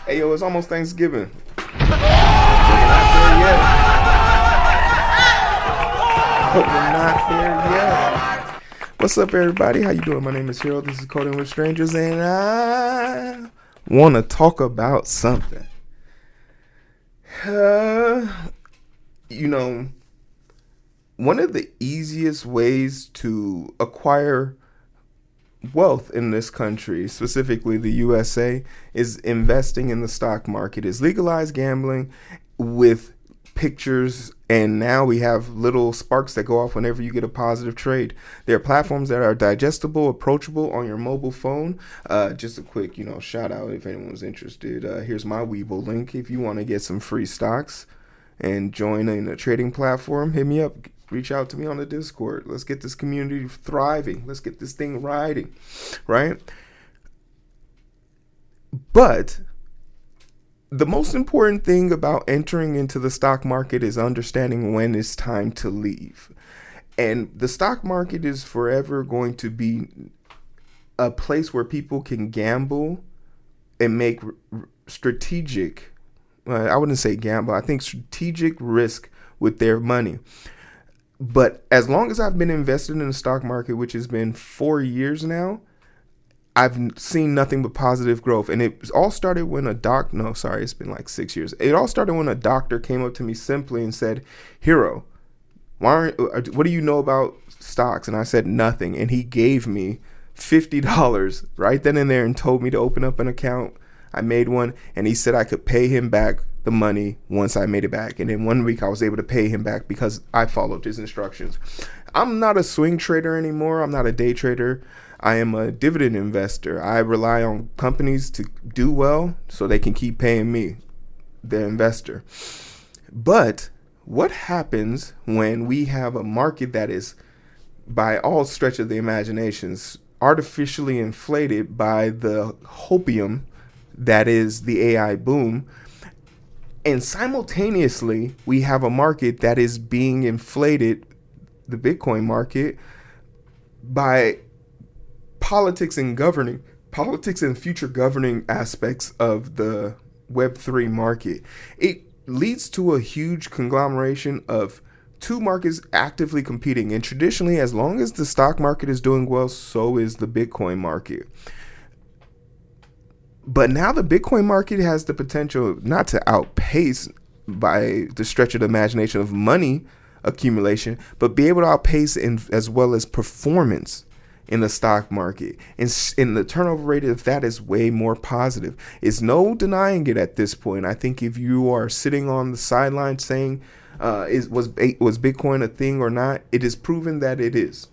Hey, yo, it's almost Thanksgiving. We're not there yet. We're not there yet. What's up, everybody? How you doing? My name is Hero. This is Coding with Strangers, and I want to talk about something. You know, one of the easiest ways to acquire wealth in this country, specifically the USA, is investing in the stock market, is legalized gambling with pictures, and now we have little sparks that go off whenever you get a positive trade. There are platforms that are digestible, approachable on your mobile phone. Just a quick, shout out if anyone's interested. Here's my Webull link. If you want to get some free stocks and join in a trading platform, hit me up. Reach out to me on the Discord. Let's get this community thriving. Let's get this thing riding, right? But the most important thing about entering into the stock market is understanding when it's time to leave. And the stock market is forever going to be a place where people can gamble and make strategic, I wouldn't say gamble, I think strategic risk with their money. But as long as I've been invested in the stock market, which has been 4 years now, I've seen nothing but positive growth. And it all started when it's been like 6 years. It all started when a doctor came up to me simply and said, Hero, what do you know about stocks? And I said nothing. And he gave me $50 right then and there and told me to open up an account. I made one, and he said I could pay him back the money once I made it back. And in 1 week, I was able to pay him back because I followed his instructions. I'm not a swing trader anymore. I'm not a day trader. I am a dividend investor. I rely on companies to do well so they can keep paying me, the investor. But what happens when we have a market that is, by all stretch of the imaginations, artificially inflated by the hopium that is the AI boom? And simultaneously, we have a market that is being inflated, the Bitcoin market, by politics and future governing aspects of the Web3 market. It leads to a huge conglomeration of two markets actively competing. And traditionally, as long as the stock market is doing well, so is the Bitcoin market. But now the Bitcoin market has the potential not to outpace by the stretch of the imagination of money accumulation, but be able to outpace as well as performance in the stock market. And the turnover rate of that is way more positive. It's no denying it at this point. I think if you are sitting on the sideline saying, was Bitcoin a thing or not, it is proven that it is.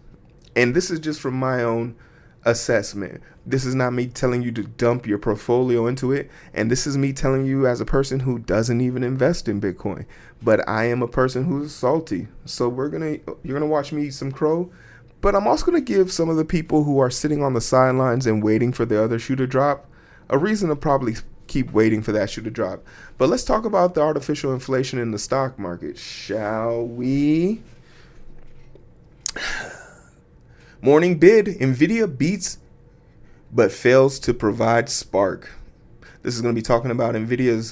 And this is just from my own assessment. This is not me telling you to dump your portfolio into it, and this is me telling you as a person who doesn't even invest in Bitcoin, but I am a person who's salty. So you're gonna watch me eat some crow, but I'm also gonna give some of the people who are sitting on the sidelines and waiting for the other shoe to drop a reason to probably keep waiting for that shoe to drop. But let's talk about the artificial inflation in the stock market, shall we? Morning bid, Nvidia beats but fails to provide spark. This is going to be talking about Nvidia's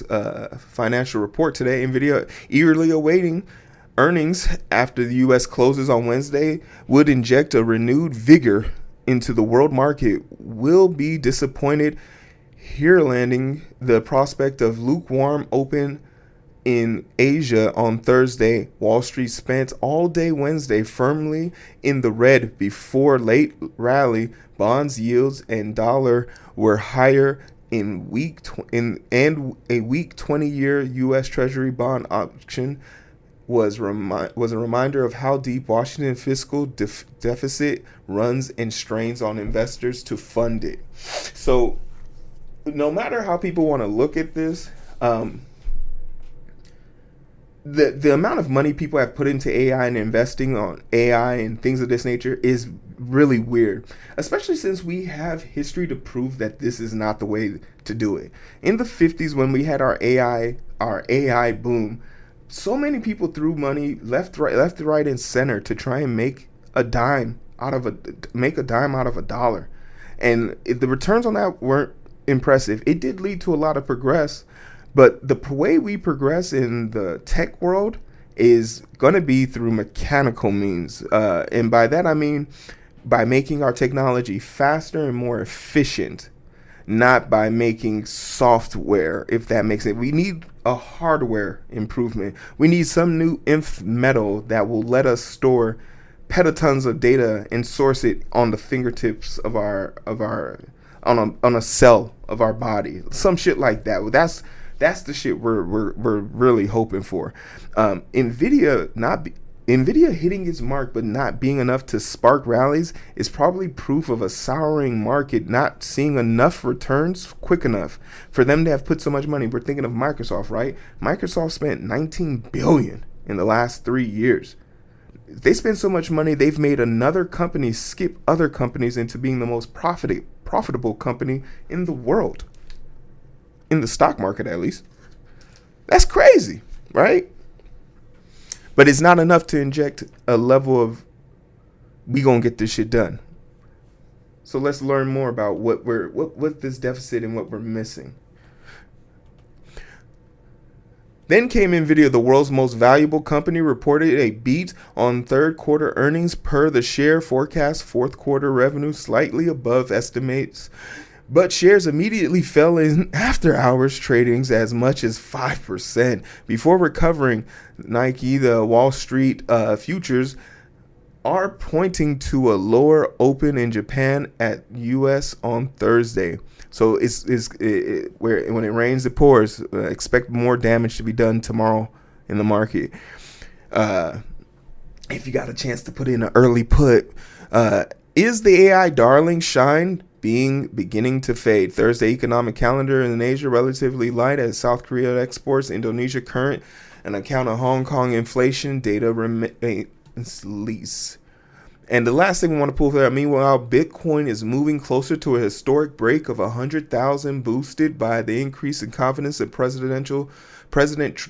financial report today. Nvidia eagerly awaiting earnings after the U.S. closes on Wednesday would inject a renewed vigor into the world market. Will be disappointed here landing the prospect of lukewarm open in Asia on Thursday. Wall Street spent all day Wednesday firmly in the red before late rally. Bonds yields and dollar were higher in and a weak 20-year U.S. Treasury bond auction was a reminder of how deep Washington fiscal deficit runs and strains on investors to fund it. So no matter how people want to look at this, the amount of money people have put into AI and investing on AI and things of this nature is really weird, especially since we have history to prove that this is not the way to do it. In the 50s, when we had our AI boom, so many people threw money left, right, and center to try and make a dime out of a dollar, and the returns on that weren't impressive. It did lead to a lot of progress, but the way we progress in the tech world is going to be through mechanical means. And by that, I mean by making our technology faster and more efficient, not by making software, if that makes it. We need a hardware improvement. We need some new inf metal that will let us store petatons of data and source it on the fingertips of our on a cell of our body. Some shit like that. That's the shit we're really hoping for. Nvidia hitting its mark but not being enough to spark rallies is probably proof of a souring market not seeing enough returns quick enough for them to have put so much money. We're thinking of Microsoft, right? Microsoft spent $19 billion in the last 3 years. They spend so much money, they've made another company skip other companies into being the most profitable company in the world. In the stock market, at least. That's crazy, right? But it's not enough to inject a level of, we gonna get this shit done. So let's learn more about what this deficit and what we're missing. Then came NVIDIA, the world's most valuable company, reported a beat on third quarter earnings per the share forecast. Fourth quarter revenue slightly above estimates, but shares immediately fell in after hours tradings as much as 5% before recovering. Nike, the Wall Street futures are pointing to a lower open in Japan at US on Thursday. So when it rains, it pours. Expect more damage to be done tomorrow in the market. If you got a chance to put in an early put, is the AI darling shine beginning to fade? Thursday economic calendar in Asia relatively light as South Korea exports, Indonesia current, an account of Hong Kong inflation data remains lease. And the last thing we want to pull there, meanwhile, Bitcoin is moving closer to a historic break of 100,000, boosted by the increase in confidence that President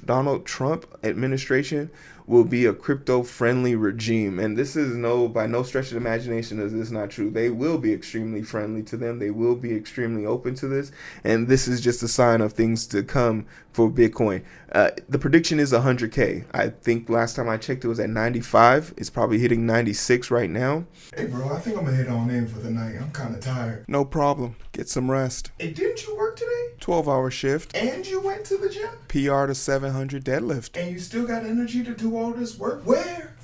Donald Trump administration will be a crypto-friendly regime. And this is by no stretch of the imagination is this not true. They will be extremely friendly to them. They will be extremely open to this. And this is just a sign of things to come for Bitcoin. The prediction is 100K. I think last time I checked it was at 95. It's probably hitting 96 right now. Hey bro, I think I'm gonna head on in for the night. I'm kind of tired. No problem. Get some rest. Hey, didn't you work today? 12-hour shift. And you went to the gym? PR to 700 deadlift. And you still got energy to do all this work? Where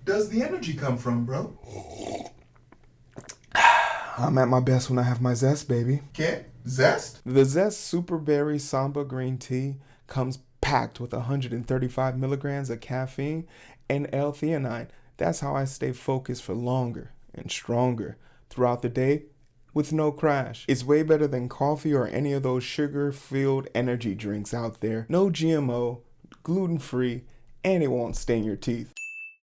does the energy come from, bro? I'm at my best when I have my zest, baby. Okay, zest? The Zest Super Berry Samba Green Tea comes packed with 135 milligrams of caffeine and L-theanine. That's how I stay focused for longer and stronger throughout the day with no crash. It's way better than coffee or any of those sugar-filled energy drinks out there. No GMO, gluten-free, and it won't stain your teeth.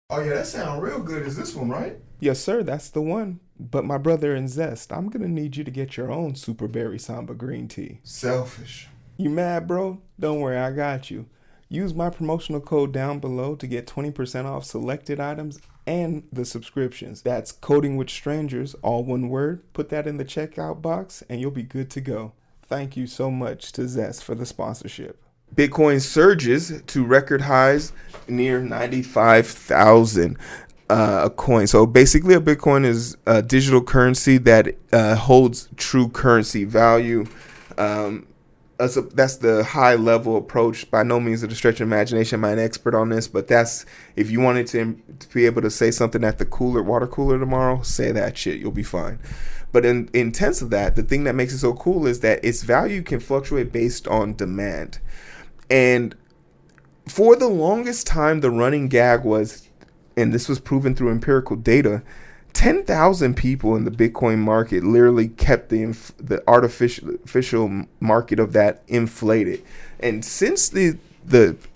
Oh yeah, that sounds real good. Is this one right? Yes, sir, that's the one. But my brother in Zest, I'm gonna need you to get your own Super Berry Samba Green Tea. Selfish. You mad, bro? Don't worry, I got you. Use my promotional code down below to get 20% off selected items and the subscriptions. That's Coding with Strangers, all one word. Put that in the checkout box and you'll be good to go. Thank you so much to Zest for the sponsorship. Bitcoin surges to record highs near 95,000 a coin. So basically a Bitcoin is a digital currency that holds true currency value. That's the high level approach. By no means a stretch of imagination. I'm not an expert on this, but that's, if you wanted to be able to say something at the water cooler tomorrow, say that shit. You'll be fine. But in sense of that, the thing that makes it so cool is that its value can fluctuate based on demand. And for the longest time, the running gag was, and this was proven through empirical data, 10,000 people in the Bitcoin market literally kept the artificial market of that inflated. And since the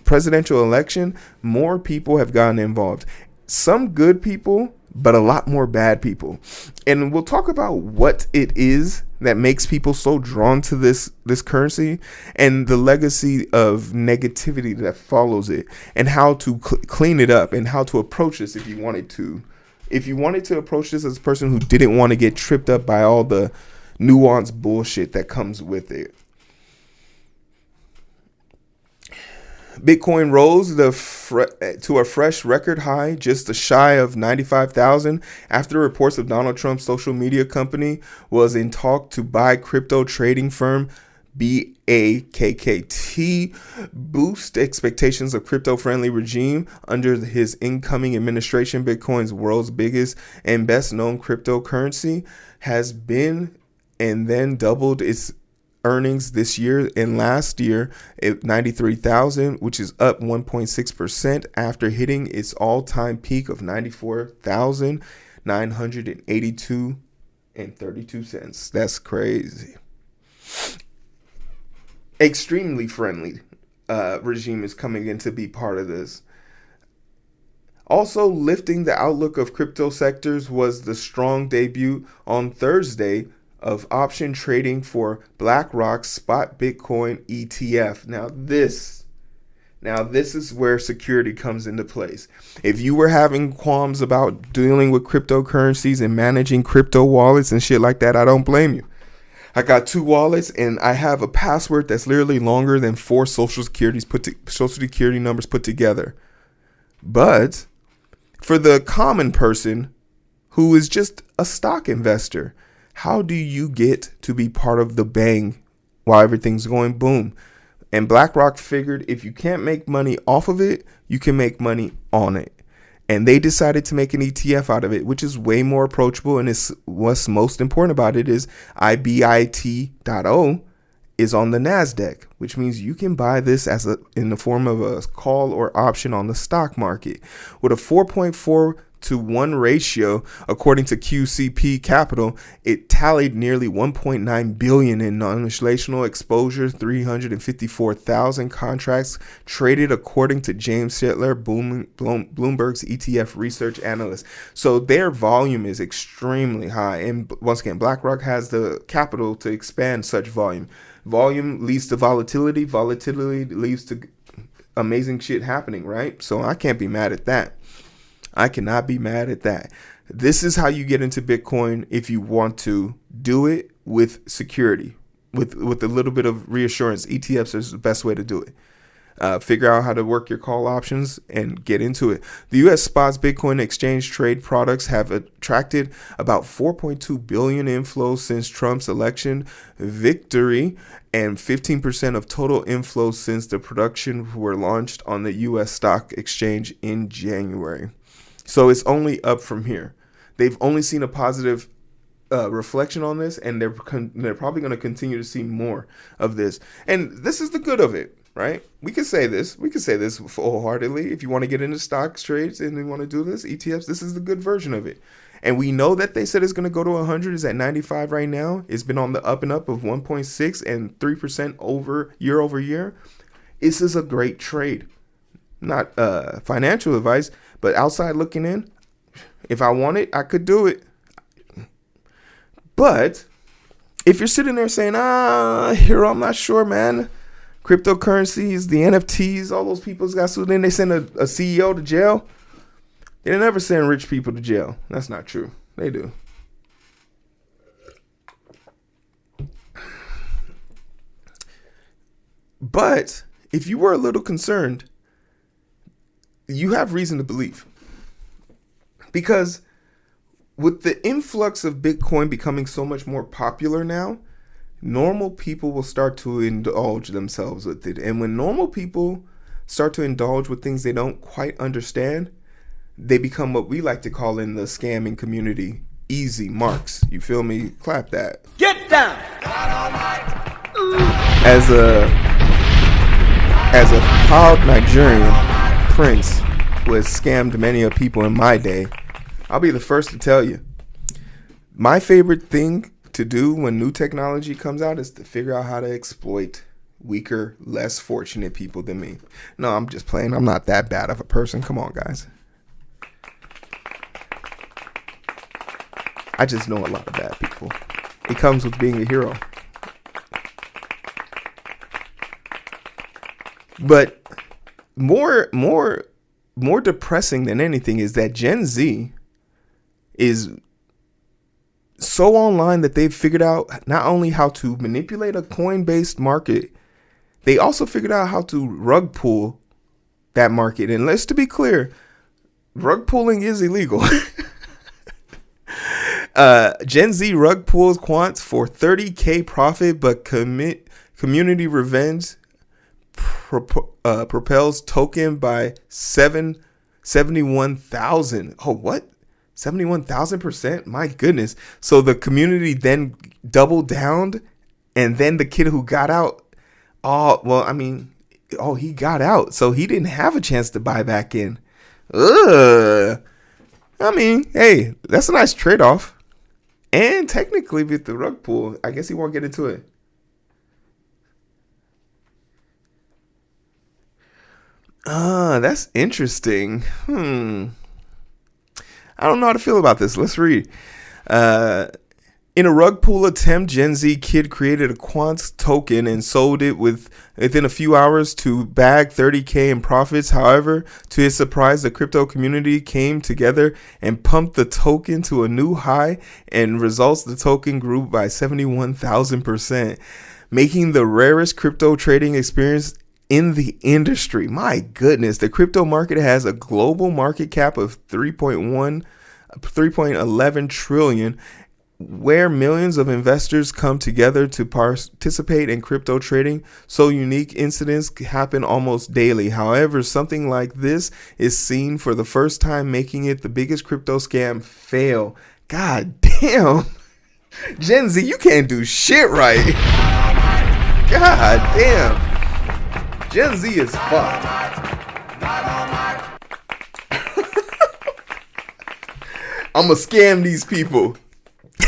presidential election, more people have gotten involved. Some good people, but a lot more bad people. And we'll talk about what it is that makes people so drawn to this currency and the legacy of negativity that follows it, and how to clean it up and how to approach this if you wanted to. If you wanted to approach this as a person who didn't want to get tripped up by all the nuanced bullshit that comes with it. Bitcoin rose to a fresh record high, just shy of 95,000, after reports of Donald Trump's social media company was in talk to buy crypto trading firm Bakkt, boost expectations of crypto-friendly regime under his incoming administration. Bitcoin's world's biggest and best-known cryptocurrency has been and then doubled its earnings this year and last year at 93,000, which is up 1.6% after hitting its all-time peak of 94,982.32. That's crazy. Extremely friendly regime is coming in to be part of this. Also lifting the outlook of crypto sectors was the strong debut on Thursday of option trading for BlackRock's spot Bitcoin ETF. Now this is where security comes into place. If you were having qualms about dealing with cryptocurrencies and managing crypto wallets and shit like that, I don't blame you. I got 2 wallets and I have a password that's literally longer than 4 social security numbers put together. But for the common person who is just a stock investor, how do you get to be part of the bang while everything's going boom? And BlackRock figured if you can't make money off of it, you can make money on it. And they decided to make an ETF out of it, which is way more approachable. And what's most important about it is IBIT.O is on the NASDAQ, which means you can buy this in the form of a call or option on the stock market. With a 4.4-to-1 ratio, according to QCP Capital, it tallied nearly 1.9 billion in non-inflational exposure, 354,000 contracts traded, according to James Shetler, Bloomberg's ETF research analyst. So their volume is extremely high. And once again, BlackRock has the capital to expand such volume. Volume leads to volatility. Volatility leads to amazing shit happening, right? So I can't be mad at that. I cannot be mad at that. This is how you get into Bitcoin if you want to do it with security, with a little bit of reassurance. ETFs is the best way to do it. Figure out how to work your call options and get into it. The U.S. spots Bitcoin exchange trade products have attracted about 4.2 billion inflows since Trump's election victory and 15% of total inflows since the production were launched on the U.S. stock exchange in January. So it's only up from here. They've only seen a positive reflection on this, and they're probably going to continue to see more of this. And this is the good of it, right? We can say this. We can say this wholeheartedly. If you want to get into stocks trades and you want to do this, ETFs, this is the good version of it. And we know that they said it's going to go to 100. It's at 95 right now. It's been on the up and up of 1.6 and 3% over year. This is a great trade. Not financial advice, but outside looking in, if I want it, I could do it. But if you're sitting there saying, Hero, I'm not sure, man. Cryptocurrencies, the NFTs, all those people's got sued. Then they send a CEO to jail. They never send rich people to jail. That's not true. They do. But if you were a little concerned, you have reason to believe. Because with the influx of Bitcoin becoming so much more popular now, normal people will start to indulge themselves with it. And when normal people start to indulge with things they don't quite understand, they become what we like to call in the scamming community easy marks. You feel me? Clap that. Get down! As a proud Nigerian prince who has scammed many of people in my day, I'll be the first to tell you, my favorite thing to do when new technology comes out is to figure out how to exploit weaker, less fortunate people than me. No, I'm just playing. I'm not that bad of a person. Come on, guys. I just know a lot of bad people. It comes with being a hero. But more depressing than anything is that Gen Z is so online that they've figured out not only how to manipulate a coin-based market, they also figured out how to rug pull that market. And let's to be clear, rug pulling is illegal. Gen Z rug pulls quants for 30K profit, but community revenge propels token by 71,000. Oh, what? 71,000%? My goodness. So the community then doubled down, and then the kid who got out, he got out, so he didn't have a chance to buy back in. Ugh. I mean, hey, that's a nice trade-off. And technically with the rug pull, I guess he won't get into it. That's interesting. I don't know how to feel about this. Let's read. In a rug pull attempt, Gen Z kid created a quant token and sold it within a few hours to bag 30K in profits. However, to his surprise, the crypto community came together and pumped the token to a new high, and results the token grew by 71,000%, making the rarest crypto trading experience in the industry. My goodness, the crypto market has a global market cap of 3.11 trillion, where millions of investors come together to participate in crypto trading. So unique incidents happen almost daily. However, something like this is seen for the first time, making it the biggest crypto scam fail. God damn. Gen Z, you can't do shit right. God damn. Gen Z is fucked. I'ma scam these people.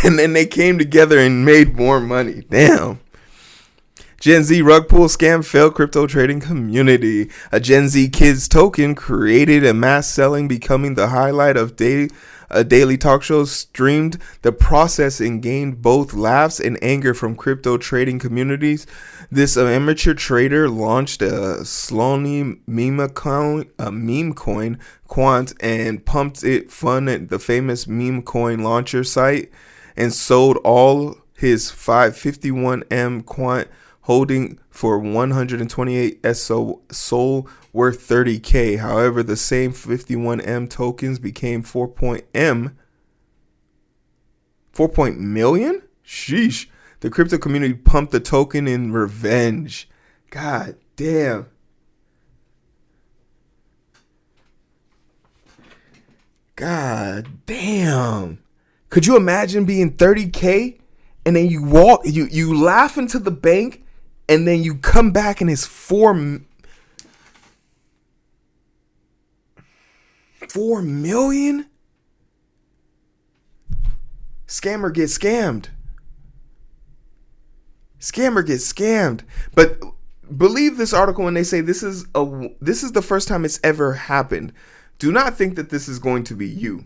And then they came together and made more money. Damn. Gen Z rug pull scam failed crypto trading community. A Gen Z kids token created a mass selling, becoming the highlight of a daily talk show streamed the process and gained both laughs and anger from crypto trading communities. This amateur trader launched a slowly meme coin quant and pumped it fun at the famous meme coin launcher site, and sold all his 551M quant holding for 128 SO worth 30K. However, the same 51M tokens became 4 million? Sheesh. The crypto community pumped the token in revenge. God damn. God damn. Could you imagine being 30K and then you laugh into the bank and then you come back and it's 4 million? Scammer gets scammed. Scammer gets scammed. But believe this article when they say this is the first time it's ever happened. Do not think that this is going to be you.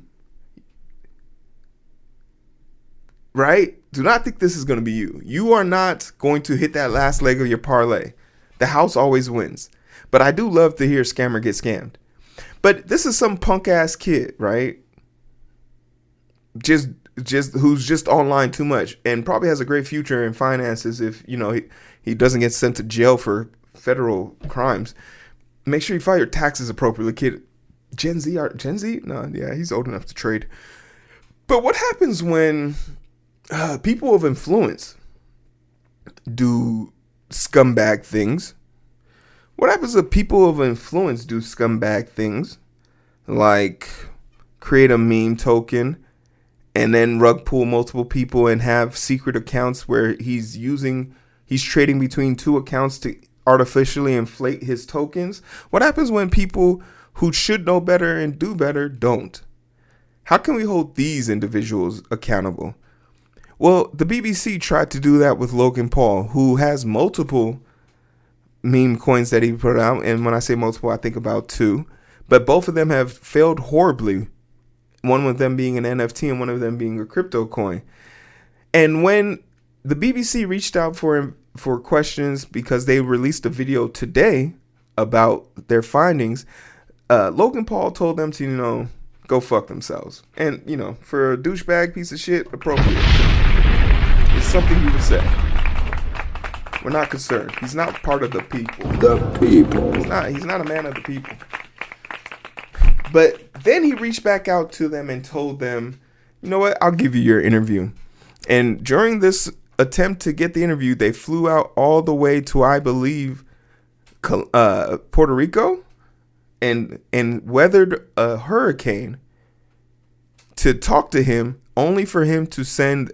Right? Do not think this is going to be you. You are not going to hit that last leg of your parlay. The house always wins. But I do love to hear scammer get scammed. But this is some punk ass kid, right? Just who's just online too much and probably has a great future in finances if, he doesn't get sent to jail for federal crimes. Make sure you file your taxes appropriately, kid. Gen Z? No, yeah, he's old enough to trade. But what happens when people of influence do scumbag things? What happens if people of influence do scumbag things like create a meme token and then rug pull multiple people and have secret accounts where he's trading between two accounts to artificially inflate his tokens? What happens when people who should know better and do better don't? How can we hold these individuals accountable? Well, the BBC tried to do that with Logan Paul, who has multiple meme coins that he put out. And when I say multiple, I think about two. But both of them have failed horribly. One of them being an NFT and one of them being a crypto coin. And when the BBC reached out for questions because they released a video today about their findings, Logan Paul told them to, go go fuck themselves. And, you know, for a douchebag piece of shit, appropriate. It's something you would say. We're not concerned. He's not part of the people. The people. He's not a man of the people. But then he reached back out to them and told them, you know what, I'll give you your interview. And during this attempt to get the interview, they flew out all the way to, I believe, Puerto Rico and weathered a hurricane to talk to him, only for him to send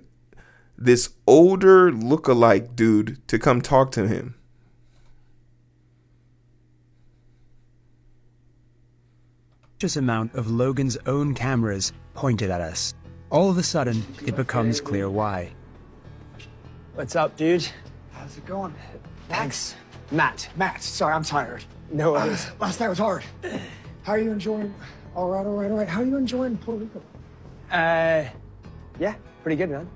this older lookalike dude to come talk to him. Just amount of Logan's own cameras pointed at us. All of a sudden, it becomes clear why. What's up, dude? How's it going? Thanks. Matt. Matt, sorry, I'm tired. No worries. Last night was hard. How are you enjoying? All right. How are you enjoying Puerto Rico? Yeah, pretty good, man.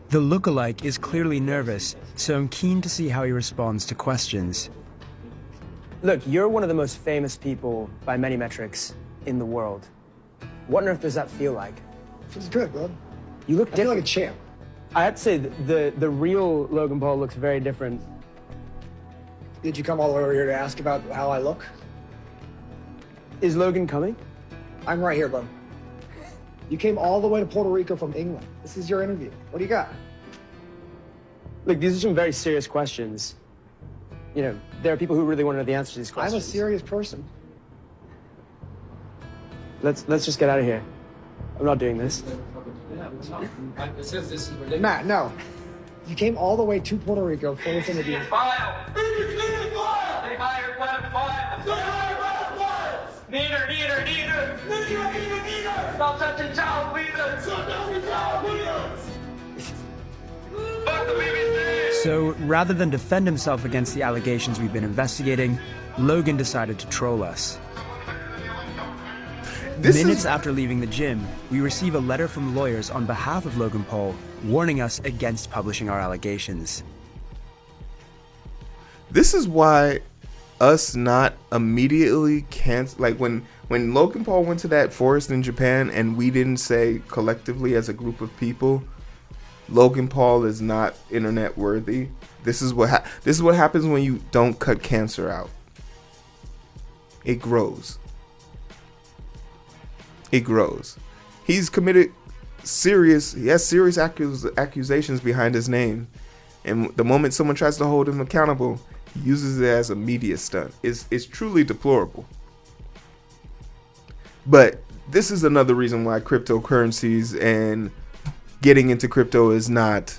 The lookalike is clearly nervous, so I'm keen to see how he responds to questions. Look, you're one of the most famous people by many metrics in the world. What on earth does that feel like? Feels good, bud. You look I feel different. like a champ. I have to say, the real Logan Paul looks very different. Did you come all the way over here to ask about how I look? Is Logan coming? I'm right here, bud. You came all the way to Puerto Rico from England. This is your interview. What do you got? Look, these are some very serious questions. You know, there are people who really want to know the answer to these I'm questions. a serious person. Let's just get out of here. I'm not doing this. Matt, no. You came all the way to Puerto Rico for this interview. Stop touching child, please. Fuck the BBC. So, rather than defend himself against the allegations we've been investigating, Logan decided to troll us. Minutes after leaving the gym, we receive a letter from lawyers on behalf of Logan Paul warning us against publishing our allegations. This is why us not immediately cancel, like when Logan Paul went to that forest in Japan and we didn't say collectively as a group of people, Logan Paul is not internet worthy. This is what happens when you don't cut cancer out. It grows. It grows. He's committed he has serious accusations behind his name. And the moment someone tries to hold him accountable, he uses it as a media stunt. It's truly deplorable. But this is another reason why cryptocurrencies and getting into crypto is not,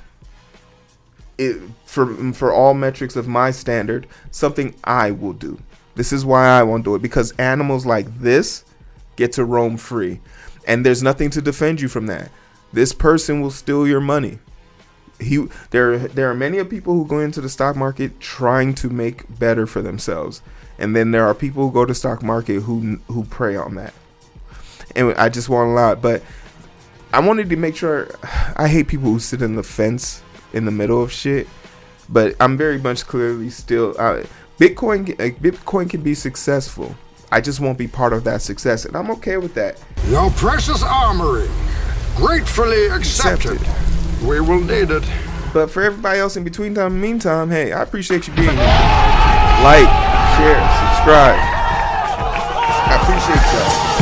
for all metrics of my standard, something I will do. This is why I won't do it, because animals like this get to roam free, and there's nothing to defend you from that. This person will steal your money. There are many people who go into the stock market trying to make better for themselves, and then there are people who go to stock market who prey on that. And I just want a lot, but I wanted to make sure. I hate people who sit in the fence in the middle of shit, but I'm very much clearly still Bitcoin can be successful. I just won't be part of that success, and I'm okay with that. Your precious armory, gratefully accepted. We will need it. But for everybody else in meantime, hey, I appreciate you being here. Like, share, subscribe. I appreciate y'all.